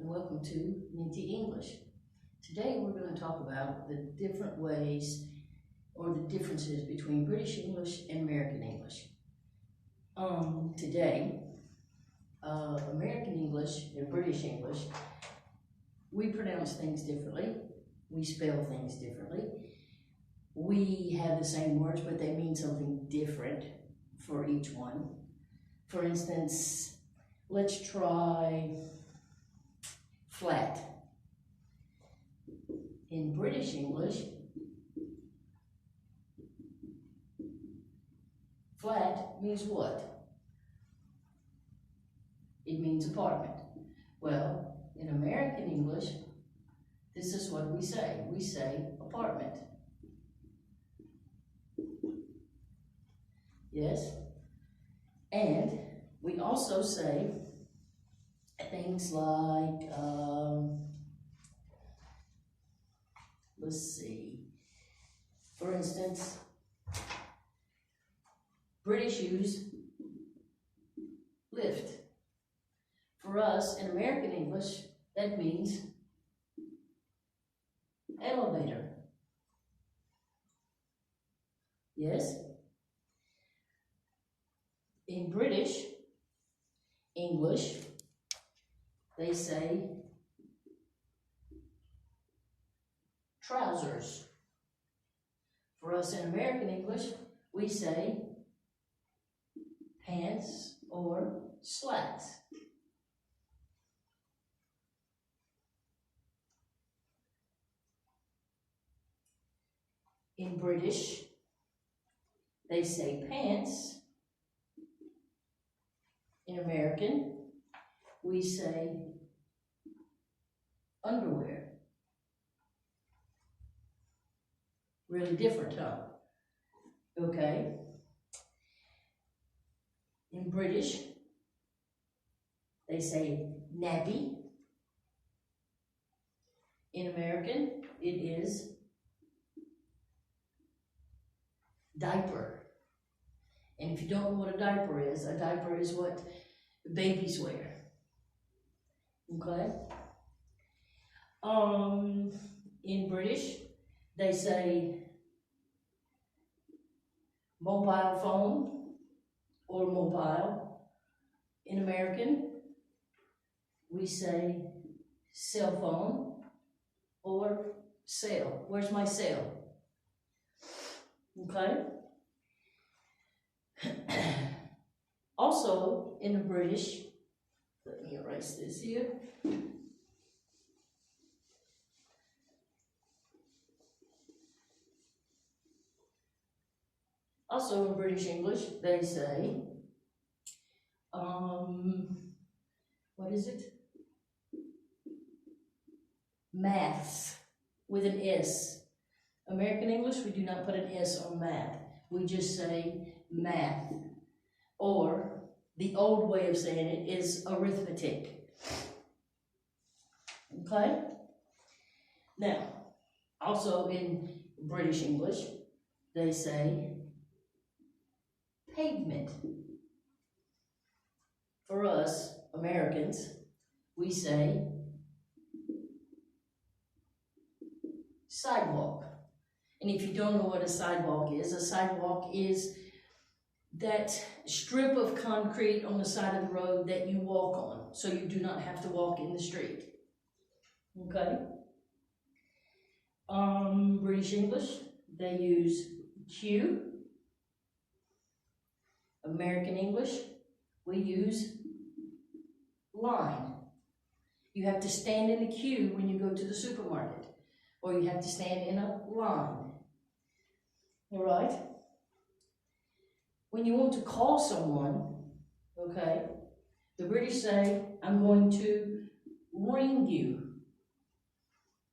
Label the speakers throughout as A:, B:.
A: and welcome to Minty English. Today we're going to talk about the different ways or the differences between British English and American English. Today, American English and British English, we pronounce things differently, we spell things differently, we have the same words but they mean something different for each one. For instance, let's try flat. In British English, flat means what? It means apartment. Well, in American English, this is what we say. We say apartment. Yes? And we also say things like, let's see, for instance, British use lift. For us, in American English, that means elevator. Yes? In British English, they say trousers. For us in American English, we say pants or slacks. In British, they say pants. In American, we say underwear. Really different, huh? Okay. In British, they say nappy. In American, it is diaper. And if you don't know what a diaper is what babies wear. Okay? In British, they say mobile phone or mobile. In American, we say cell phone or cell. Where's my cell? Okay? Also, in the British, let me erase this here. Also in British English, they say, what is it? Maths with an S. American English, we do not put an S on math. We just say math. Or the old way of saying it is arithmetic. Okay? Now, also in British English, they say pavement. For us, Americans, we say sidewalk. And if you don't know what a sidewalk is that strip of concrete on the side of the road that you walk on, so you do not have to walk in the street. Okay? British English, they use queue. American English, we use line. You have to stand in the queue when you go to the supermarket, or you have to stand in a line. All right? When you want to call someone, okay, the British say, I'm going to ring you.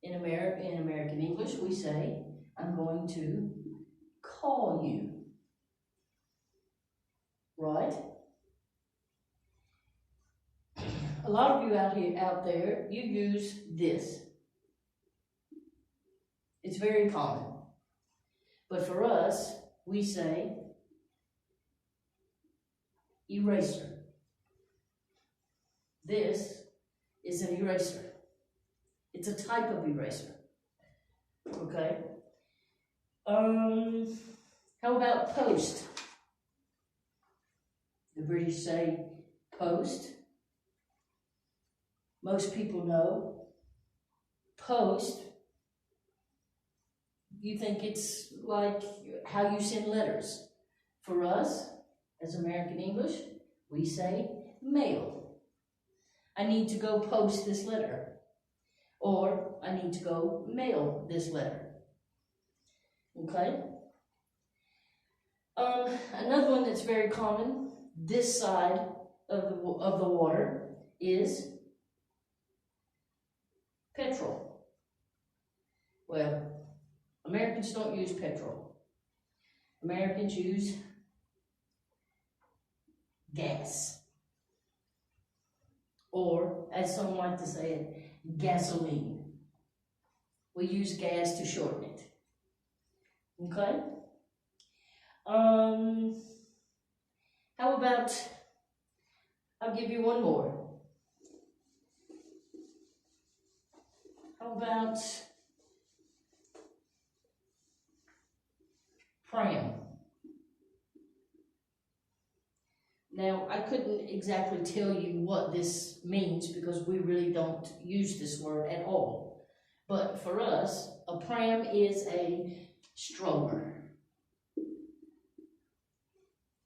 A: In American English, we say, I'm going to call you. Right? A lot of you out there, you use this. It's very common. But for us, we say eraser. This is an eraser. It's a type of eraser. Okay? How about post? The British say post. Most people know post. You think it's like how you send letters. For us, as American English, we say mail. I need to go post this letter. Or I need to go mail this letter. Okay? Another one that's very common, this side of the water, is petrol. Well, Americans don't use petrol. Americans use gas. Or, as some like to say it, gasoline. We use gas to shorten it. Okay? How about, I'll give you one more. How about pram? Now, I couldn't exactly tell you what this means because we really don't use this word at all. But for us, a pram is a stroller.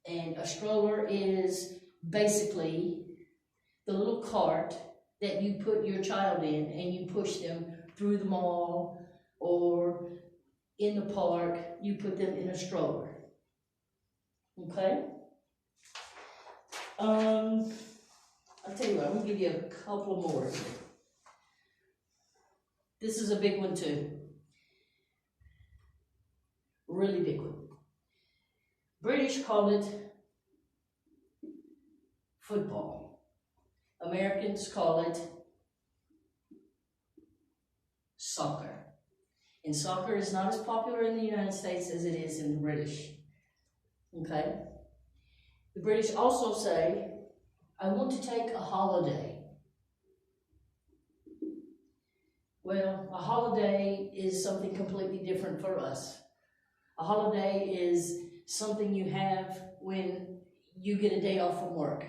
A: And a stroller is basically the little cart that you put your child in and you push them through the mall or in the park. You put them in a stroller. Okay? I'll tell you what, I'm going to give you a couple more. This is a big one too. Really big one. British call it football. Americans call it soccer. And soccer is not as popular in the United States as it is in the British. Okay? The British also say, I want to take a holiday. Well, a holiday is something completely different for us. A holiday is something you have when you get a day off from work.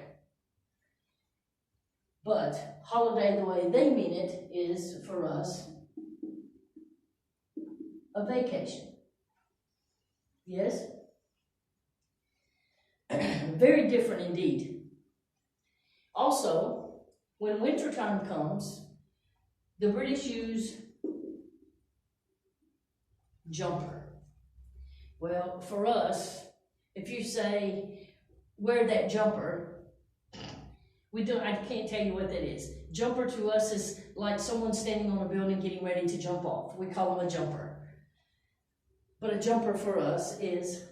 A: But holiday, the way they mean it, is for us a vacation. Yes? Very different indeed. Also, when wintertime comes, the British use jumper. Well, for us, if you say, wear that jumper, I can't tell you what that is. Jumper to us is like someone standing on a building getting ready to jump off. We call them a jumper. But a jumper for us is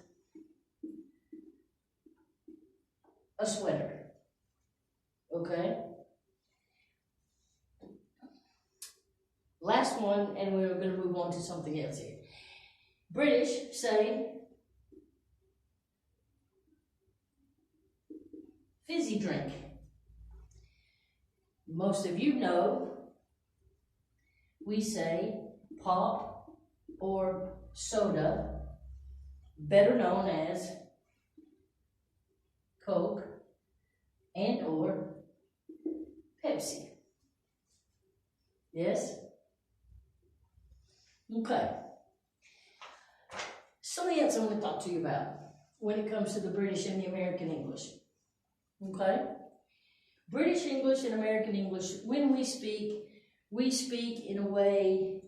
A: a sweater. Okay? Last one, and we're going to move on to something else here. British say fizzy drink. Most of you know we say pop or soda, better known as Coke and or Pepsi. Yes? Okay. Something else I want to talk to you about when it comes to the British and the American English. Okay? British English and American English, when we speak in a way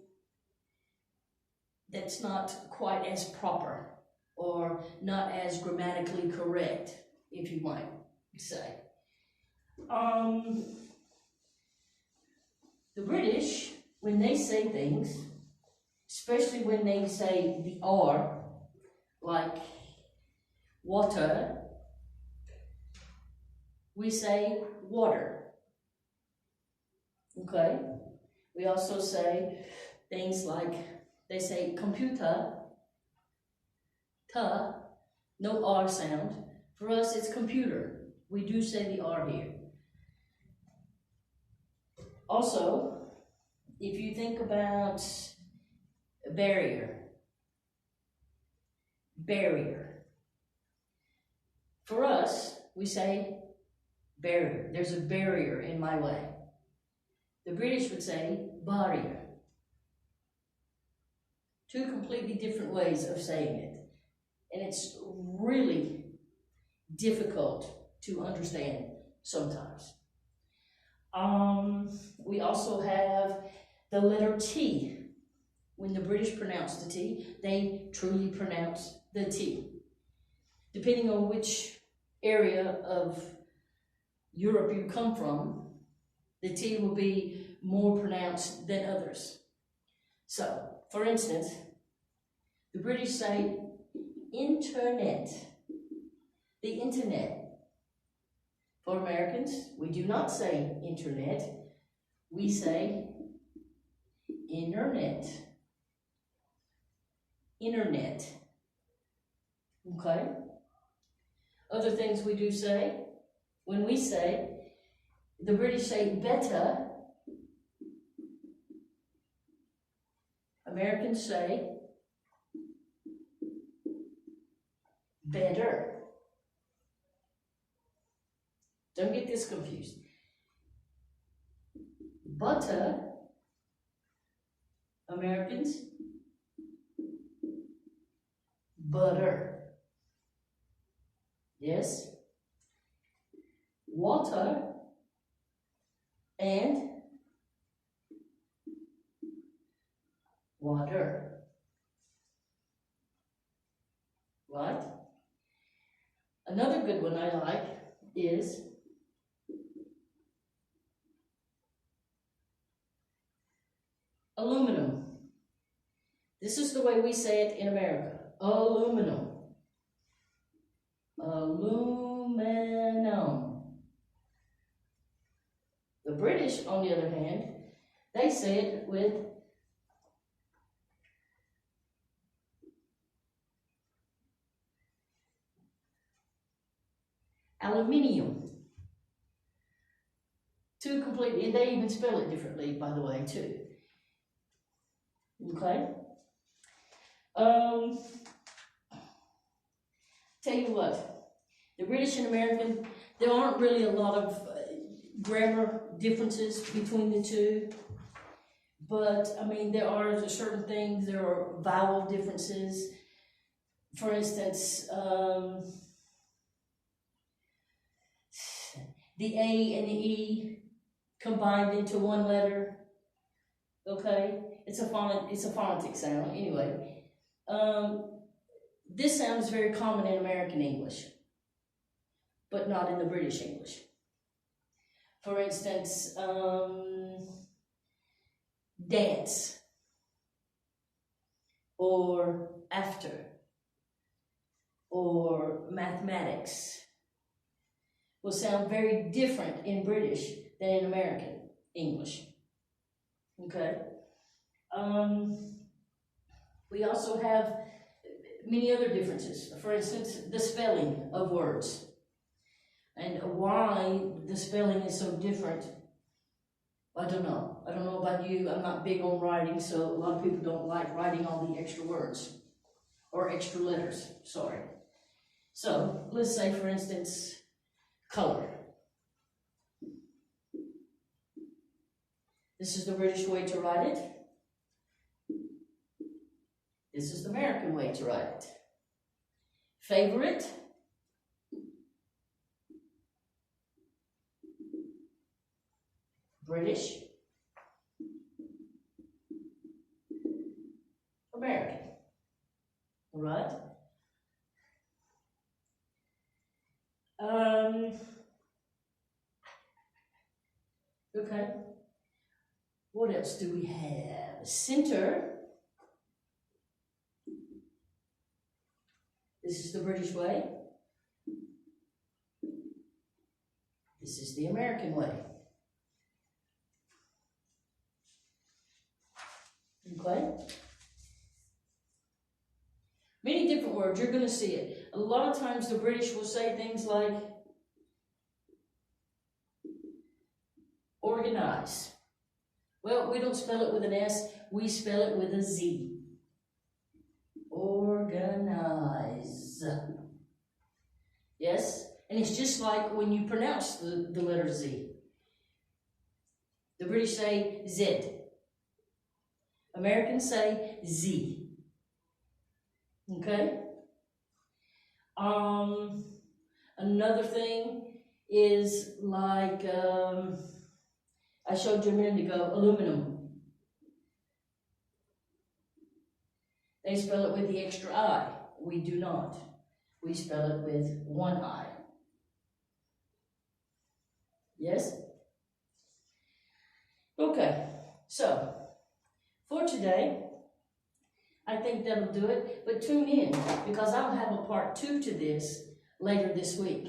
A: that's not quite as proper or not as grammatically correct, if you might say. The British, when they say things, especially when they say the R, like water, we say water. Okay? We also say things like, they say computer, ta, no R sound. For us, it's computer. We do say the R here. Also, if you think about barrier, for us, we say barrier. There's a barrier in my way. The British would say barrier. Two completely different ways of saying it. And it's really difficult to understand sometimes. We also have the letter T. When the British pronounce the T, they truly pronounce the T. Depending on which area of Europe you come from, the T will be more pronounced than others. So, for instance, the British say internet, the internet. For Americans, we do not say internet, we say internet. Internet. Okay? Other things we do say, when we say, the British say better, Americans say better. Don't get this confused. Butter, Americans, butter. Yes? Water and water. Right? Another good one I like is aluminum. This is the way we say it in America. Aluminum. Aluminum. The British, on the other hand, they say it with aluminium. Two completely, and they even spell it differently, by the way, too. Okay? Tell you what, the British and American, there aren't really a lot of grammar differences between the two. But, I mean, there are certain things, there are vowel differences. For instance, the A and the E combined into one letter. Okay? It's a phonetic sound, anyway. This sound is very common in American English, but not in the British English. For instance, dance, or after, or mathematics will sound very different in British than in American English. Okay? We also have many other differences. For instance, the spelling of words. And why the spelling is so different, I don't know. I don't know about you. I'm not big on writing, so a lot of people don't like writing all the extra words. Or extra letters, sorry. So, let's say, for instance, color. This is the British way to write it. This is the American way to write it. Favorite. British. American. All right? Okay. What else do we have? Center. This is the British way. This is the American way. Okay? Many different words, you're going to see it. A lot of times the British will say things like organize. Well, we don't spell it with an S, we spell it with a Z. Organize. Yes? And it's just like when you pronounce the letter Z. The British say Z. Americans say Z. Okay? Another thing is like, I showed you a minute ago, aluminum. They spell it with the extra I. We do not. We spell it with one I. Yes? Okay, so for today, I think that'll do it. But tune in, because I'll have a part 2 to this later this week.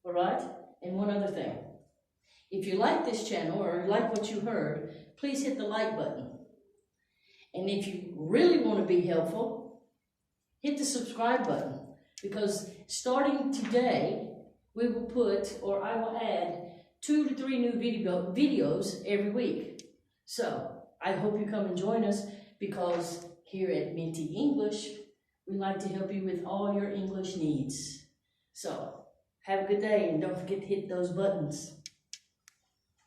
A: All right? And one other thing. If you like this channel or like what you heard, please hit the like button. And if you really want to be helpful, hit the subscribe button. Because starting today, we will put, or I will add, 2 to 3 new videos every week. So, I hope you come and join us, because here at Minty English, we like to help you with all your English needs. So, have a good day, and don't forget to hit those buttons.